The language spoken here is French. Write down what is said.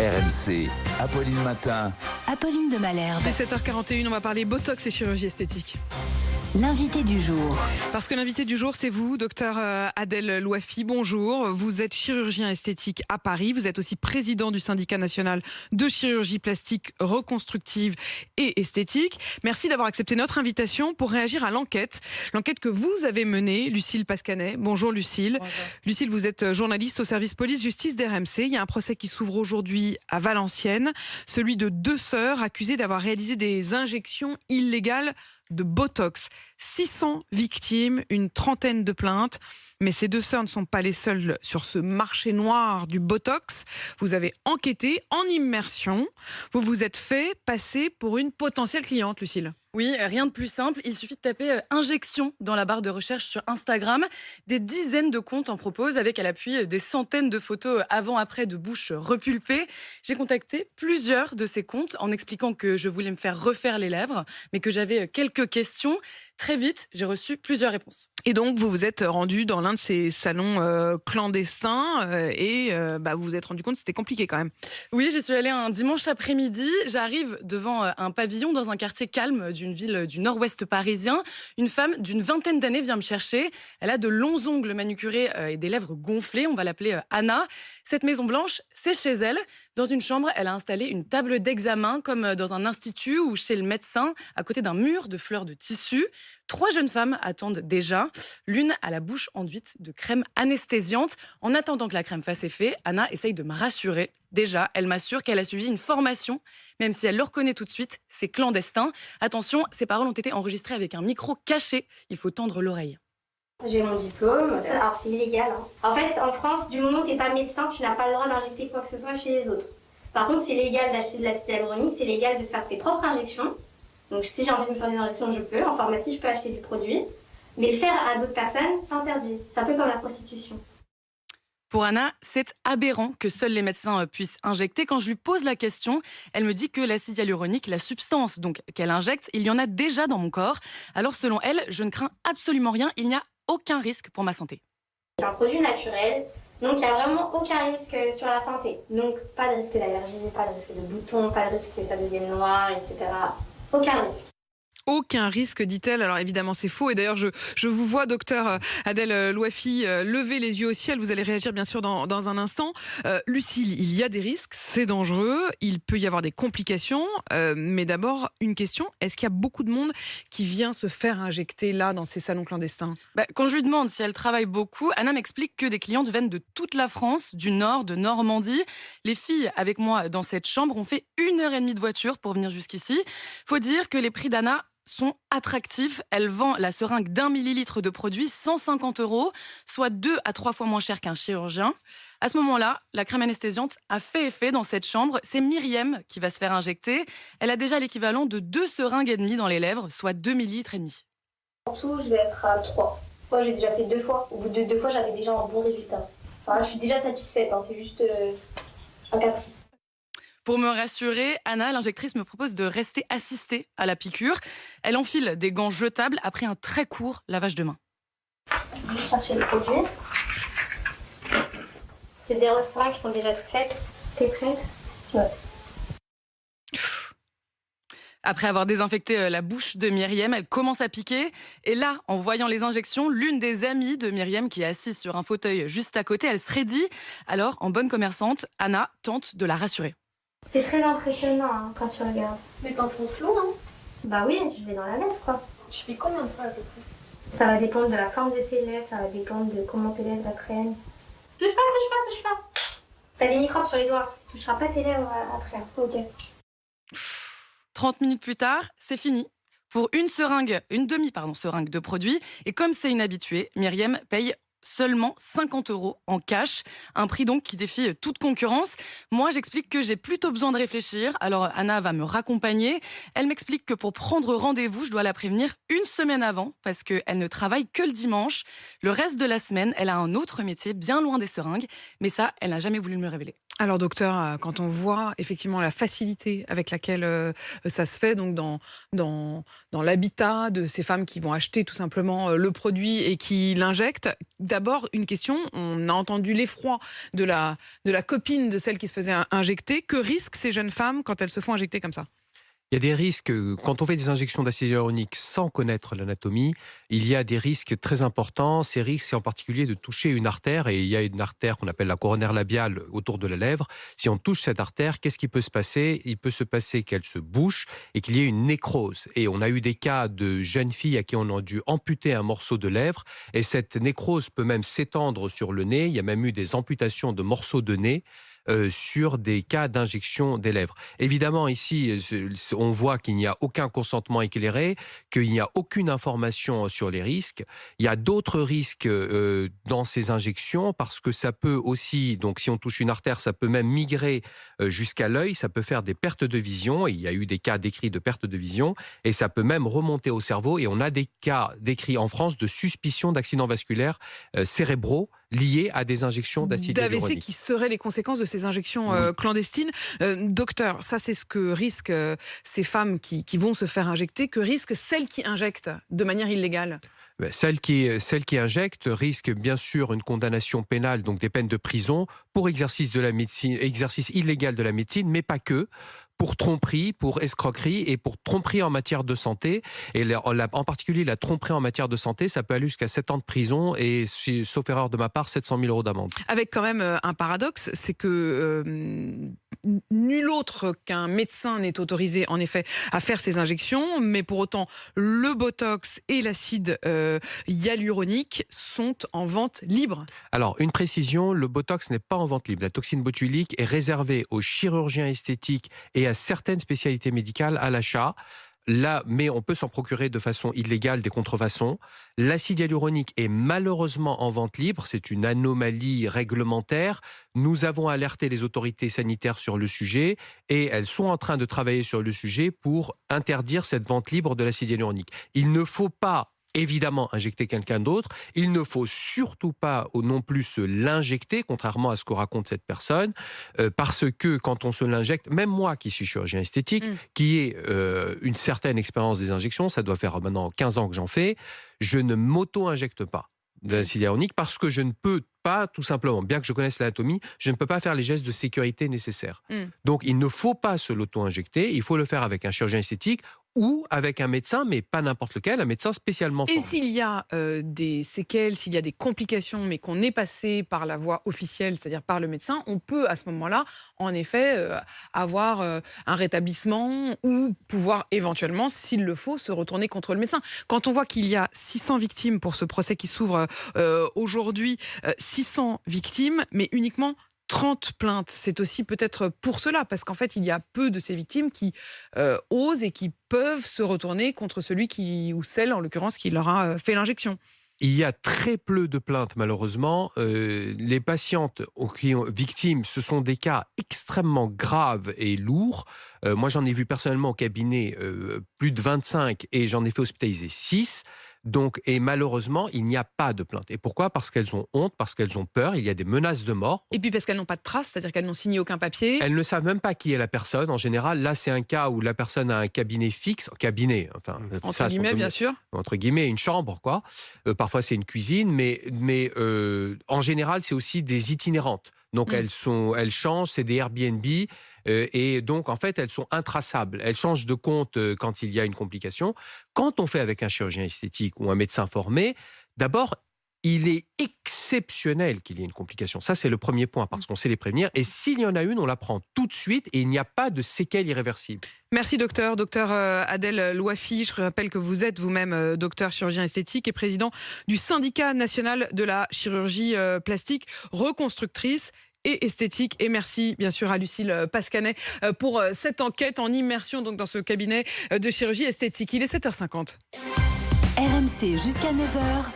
RMC, Apolline Matin. Apolline de Malherbe. Dès 7h41, on va parler botox et chirurgie esthétique. L'invité du jour. Parce que l'invité du jour, c'est vous, docteur Adel Louafi. Bonjour. Vous êtes chirurgien esthétique à Paris. Vous êtes aussi président du syndicat national de chirurgie plastique reconstructive et esthétique. Merci d'avoir accepté notre invitation pour réagir à l'enquête. L'enquête que vous avez menée, Lucille Pascanet. Bonjour Lucille. Bonjour. Lucille, vous êtes journaliste au service police-justice d'RMC. Il y a un procès qui s'ouvre aujourd'hui à Valenciennes. Celui de deux sœurs accusées d'avoir réalisé des injections illégales de botox. 600 victimes, une trentaine de plaintes. Mais ces deux sœurs ne sont pas les seules sur ce marché noir du botox. Vous avez enquêté en immersion. Vous vous êtes fait passer pour une potentielle cliente, Lucille. Oui, rien de plus simple. Il suffit de taper injection dans la barre de recherche sur Instagram. Des dizaines de comptes en proposent avec à l'appui des centaines de photos avant-après de bouches repulpées. J'ai contacté plusieurs de ces comptes en expliquant que je voulais me faire refaire les lèvres, mais que j'avais quelques questions. Très vite, j'ai reçu plusieurs réponses. Et donc, vous vous êtes rendu dans l'un de ces salons clandestins et vous vous êtes rendu compte que c'était compliqué quand même. Oui, j'y suis allée un dimanche après-midi. J'arrive devant un pavillon dans un quartier calme d'une ville du nord-ouest parisien. Une femme d'une vingtaine d'années vient me chercher. Elle a de longs ongles manucurés et des lèvres gonflées. On va l'appeler Anna. Cette maison blanche, c'est chez elle. Dans une chambre, elle a installé une table d'examen comme dans un institut ou chez le médecin, à côté d'un mur de fleurs de tissu. 3 jeunes femmes attendent déjà. L'une a la bouche enduite de crème anesthésiante. En attendant que la crème fasse effet, Anna essaye de me rassurer. Déjà, elle m'assure qu'elle a suivi une formation, même si elle le reconnaît tout de suite, c'est clandestin. Attention, ces paroles ont été enregistrées avec un micro caché. Il faut tendre l'oreille. J'ai mon diplôme, alors c'est illégal. En fait, en France, du moment où tu n'es pas médecin, tu n'as pas le droit d'injecter quoi que ce soit chez les autres. Par contre, c'est légal d'acheter de l'acide hyaluronique, c'est légal de se faire ses propres injections. Donc si j'ai envie de me faire des injections, je peux. En pharmacie, je peux acheter du produit. Mais le faire à d'autres personnes, c'est interdit. C'est un peu comme la prostitution. Pour Anna, c'est aberrant que seuls les médecins puissent injecter. Quand je lui pose la question, elle me dit que l'acide hyaluronique, la substance donc qu'elle injecte, il y en a déjà dans mon corps. Alors selon elle, je ne crains absolument rien. Il n'y a aucun risque pour ma santé. C'est un produit naturel, donc il n'y a vraiment aucun risque sur la santé. Donc pas de risque d'allergie, pas de risque de boutons, pas de risque que ça devienne noir, etc. Aucun risque. Aucun risque, dit-elle. Alors évidemment, c'est faux. Et d'ailleurs, je vous vois, docteur Adel Louafi, lever les yeux au ciel. Vous allez réagir, bien sûr, dans un instant. Lucille, il y a des risques, c'est dangereux. Il peut y avoir des complications. Mais d'abord, une question. Est-ce qu'il y a beaucoup de monde qui vient se faire injecter là, dans ces salons clandestins ? Quand je lui demande si elle travaille beaucoup, Anna m'explique que des clientes viennent de toute la France, du Nord, de Normandie. Les filles avec moi dans cette chambre ont fait 1h30 de voiture pour venir jusqu'ici. Faut dire que les prix d'Anna sont attractifs. Elle vend la seringue d'1 millilitre de produit 150 €, soit 2 à 3 fois moins cher qu'un chirurgien. À ce moment-là, la crème anesthésiante a fait effet dans cette chambre. C'est Myriam qui va se faire injecter. Elle a déjà l'équivalent de 2 seringues et demie dans les lèvres, soit 2 millilitres et demi. En tout, je vais être à 3. Moi, j'ai déjà fait 2 fois. Au bout de 2 fois, j'avais déjà un bon résultat. Enfin, je suis déjà satisfaite. C'est juste un caprice. Pour me rassurer, Anna, l'injectrice, me propose de rester assistée à la piqûre. Elle enfile des gants jetables après un très court lavage de main. Je vais chercher le produit. C'est des recettes qui sont déjà toutes faites. T'es prête ? Ouais. Après avoir désinfecté la bouche de Myriam, elle commence à piquer. Et là, en voyant les injections, l'une des amies de Myriam, qui est assise sur un fauteuil juste à côté, elle se raidit. Alors, en bonne commerçante, Anna tente de la rassurer. C'est très impressionnant quand tu regardes. Mais t'enfonces l'eau, hein ? Bah oui, je vais dans la lèvre, quoi. Tu fais combien de fois à peu près ? Ça va dépendre de la forme de tes lèvres, ça va dépendre de comment tes lèvres apprennent. Touche pas. T'as des microbes sur les doigts. Tu toucheras pas tes lèvres après. Ok. 30 minutes plus tard, c'est fini. Pour une demi-seringue de produit. Et comme c'est une habituée, Myriam paye seulement 50 € en cash, un prix donc qui défie toute concurrence. Moi, j'explique que j'ai plutôt besoin de réfléchir, alors Anna va me raccompagner. Elle m'explique que pour prendre rendez-vous, je dois la prévenir 1 semaine avant, parce qu'elle ne travaille que le dimanche. Le reste de la semaine, elle a un autre métier bien loin des seringues, mais ça, elle n'a jamais voulu me le révéler. Alors docteur, quand on voit effectivement la facilité avec laquelle ça se fait donc dans l'habitat de ces femmes qui vont acheter tout simplement le produit et qui l'injectent, d'abord une question, on a entendu l'effroi de la copine de celle qui se faisait injecter. Que risquent ces jeunes femmes quand elles se font injecter comme ça ? Il y a des risques, quand on fait des injections d'acide hyaluronique sans connaître l'anatomie, il y a des risques très importants. Ces risques, c'est en particulier de toucher une artère, et il y a une artère qu'on appelle la coronaire labiale autour de la lèvre. Si on touche cette artère, qu'est-ce qui peut se passer ? Il peut se passer qu'elle se bouche et qu'il y ait une nécrose. Et on a eu des cas de jeunes filles à qui on a dû amputer un morceau de lèvre, et cette nécrose peut même s'étendre sur le nez. Il y a même eu des amputations de morceaux de nez. Sur des cas d'injection des lèvres. Évidemment, ici, on voit qu'il n'y a aucun consentement éclairé, qu'il n'y a aucune information sur les risques. Il y a d'autres risques dans ces injections parce que ça peut aussi, donc si on touche une artère, ça peut même migrer jusqu'à l'œil, ça peut faire des pertes de vision. Il y a eu des cas décrits de pertes de vision et ça peut même remonter au cerveau. Et on a des cas décrits en France de suspicion d'accidents vasculaires cérébraux liés à des injections d'acide hyaluronique. D'AVC qui seraient les conséquences de ces injections clandestines. Docteur, ça c'est ce que risquent ces femmes qui vont se faire injecter. Que risquent celles qui injectent de manière illégale ? Celles qui injectent risquent bien sûr une condamnation pénale, donc des peines de prison pour exercice illégal de la médecine, mais pas que. Pour tromperie, pour escroquerie et pour tromperie en matière de santé. Et en particulier, la tromperie en matière de santé, ça peut aller jusqu'à 7 ans de prison et, sauf erreur de ma part, 700 000 € d'amende. Avec quand même un paradoxe, c'est que nul autre qu'un médecin n'est autorisé en effet à faire ces injections, mais pour autant, le botox et l'acide hyaluronique sont en vente libre. Alors, une précision, le botox n'est pas en vente libre. La toxine botulique est réservée aux chirurgiens esthétiques et à certaines spécialités médicales à l'achat. Là, mais on peut s'en procurer de façon illégale des contrefaçons. L'acide hyaluronique est malheureusement en vente libre. C'est une anomalie réglementaire. Nous avons alerté les autorités sanitaires sur le sujet et elles sont en train de travailler sur le sujet pour interdire cette vente libre de l'acide hyaluronique. Il ne faut pas évidemment injecter quelqu'un d'autre. Il ne faut surtout pas non plus se l'injecter, contrairement à ce que raconte cette personne, parce que quand on se l'injecte, même moi qui suis chirurgien esthétique, qui ai une certaine expérience des injections, ça doit faire maintenant 15 ans que j'en fais, je ne m'auto-injecte pas de l'acide hyaluronique parce que je ne peux pas, tout simplement, bien que je connaisse l'anatomie, je ne peux pas faire les gestes de sécurité nécessaires. Donc il ne faut pas se l'auto-injecter, il faut le faire avec un chirurgien esthétique ou avec un médecin, mais pas n'importe lequel, un médecin spécialement formé. Et s'il y a des séquelles, s'il y a des complications, mais qu'on est passé par la voie officielle, c'est-à-dire par le médecin, on peut à ce moment-là, en effet, avoir un rétablissement ou pouvoir éventuellement, s'il le faut, se retourner contre le médecin. Quand on voit qu'il y a 600 victimes pour ce procès qui s'ouvre aujourd'hui, 600 victimes, mais uniquement 30 plaintes. C'est aussi peut-être pour cela, parce qu'en fait, il y a peu de ces victimes qui osent et qui peuvent se retourner contre celui ou celle, en l'occurrence, qui leur a fait l'injection. Il y a très peu de plaintes, malheureusement. Les patientes qui ont victimes, ce sont des cas extrêmement graves et lourds. Moi, j'en ai vu personnellement au cabinet plus de 25 et j'en ai fait hospitaliser 6. Donc, et malheureusement, il n'y a pas de plainte. Et pourquoi ? Parce qu'elles ont honte, parce qu'elles ont peur, il y a des menaces de mort. Et puis parce qu'elles n'ont pas de traces, c'est-à-dire qu'elles n'ont signé aucun papier. Elles ne savent même pas qui est la personne. En général, là, c'est un cas où la personne a un cabinet fixe, Entre guillemets, bien sûr. Entre guillemets, une chambre, quoi. Parfois, c'est une cuisine, mais en général, c'est aussi des itinérantes. Donc, elles changent, c'est des Airbnb. Et donc, en fait, elles sont intraçables. Elles changent de compte quand il y a une complication. Quand on fait avec un chirurgien esthétique ou un médecin formé, d'abord, il est exceptionnel qu'il y ait une complication. Ça, c'est le premier point, parce qu'on sait les prévenir. Et s'il y en a une, on la prend tout de suite et il n'y a pas de séquelles irréversibles. Merci docteur Adel Louafi. Je rappelle que vous êtes vous-même docteur chirurgien esthétique et président du syndicat national de la chirurgie plastique reconstructrice et esthétique. Et merci bien sûr à Lucille Pascanet pour cette enquête en immersion donc, dans ce cabinet de chirurgie esthétique. Il est 7h50. RMC jusqu'à 9h.